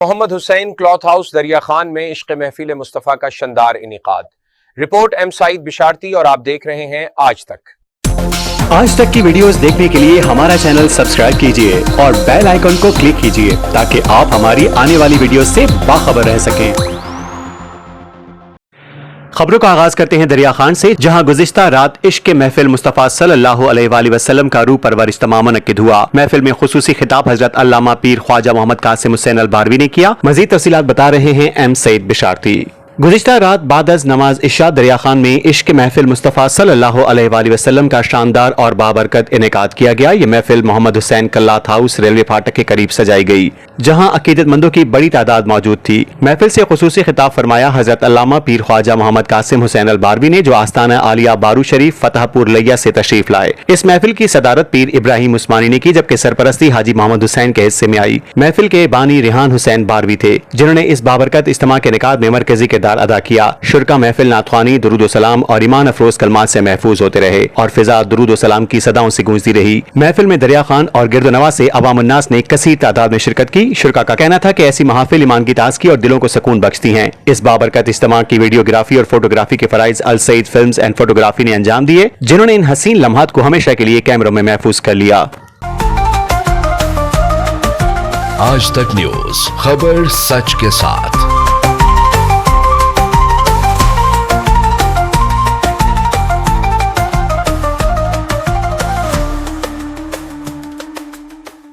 محمد حسین cloth house دریا خان میں عشق محفل مصطفیٰ کا شاندار انعقاد۔ رپورٹ ایم سعید بشارتی اور آپ دیکھ رہے ہیں آج تک کی ویڈیوز دیکھنے کے لیے ہمارا چینل سبسکرائب کیجئے اور بیل آئیکن کو کلک کیجئے تاکہ آپ ہماری آنے والی ویڈیوز سے باخبر رہ سکیں۔ خبروں کا آغاز کرتے ہیں دریا خان سے، جہاں گزشتہ رات عشق محفل مصطفیٰ صلی اللہ علیہ وآلہ وسلم کا روح پرور اجتماع منعقد ہوا۔ محفل میں خصوصی خطاب حضرت علامہ پیر خواجہ محمد قاسم حسین الباروی نے کیا۔ مزید تفصیلات بتا رہے ہیں ایم سعید بشارتی۔ گزشتہ رات بعد از نماز عشاء دریا خان میں عشق محفل مصطفیٰ صلی اللہ علیہ وآلہ وسلم کا شاندار اور بابرکت انعقاد کیا گیا۔ یہ محفل محمد حسین کلاتھ ہاؤس ریلوے پھاٹک کے قریب سجائی گئی، جہاں عقیدت مندوں کی بڑی تعداد موجود تھی۔ محفل سے خصوصی خطاب فرمایا حضرت علامہ پیر خواجہ محمد قاسم حسین الباروی نے، جو آستانہ عالیہ بارو شریف فتح پور لیا سے تشریف لائے۔ اس محفل کی صدارت پیر ابراہیم عثمانی نے کی، جبکہ سرپرستی حاجی محمد حسین کے حصے میں آئی۔ محفل کے بانی ریحان حسین باروی تھے، جنہوں نے اس بابرکت اجتماع کے انعقاد میں مرکزی کردار ادا کیا۔ شرکا محفل نعتخوانی، درود و سلام اور ایمان افروز کلمات سے محفوظ ہوتے رہے اور فضا درود و سلام کی صداؤں سے گونجتی رہی۔ محفل میں دریا خان اور گرد و نواح سے عوام الناس نے کثیر تعداد میں شرکت کی۔ شرکا کا کہنا تھا کہ ایسی محافل ایمان کی تازگی اور دلوں کو سکون بخشتی ہیں۔ اس بابرکت اجتماع کی ویڈیوگرافی اور فوٹوگرافی کے فرائض السعید فلمز اینڈ فوٹوگرافی نے انجام دیے، جنہوں نے ان حسین لمحات کو ہمیشہ کے لیے کیمروں میں محفوظ کر لیا۔ آج تک نیوز، خبر سچ کے ساتھ۔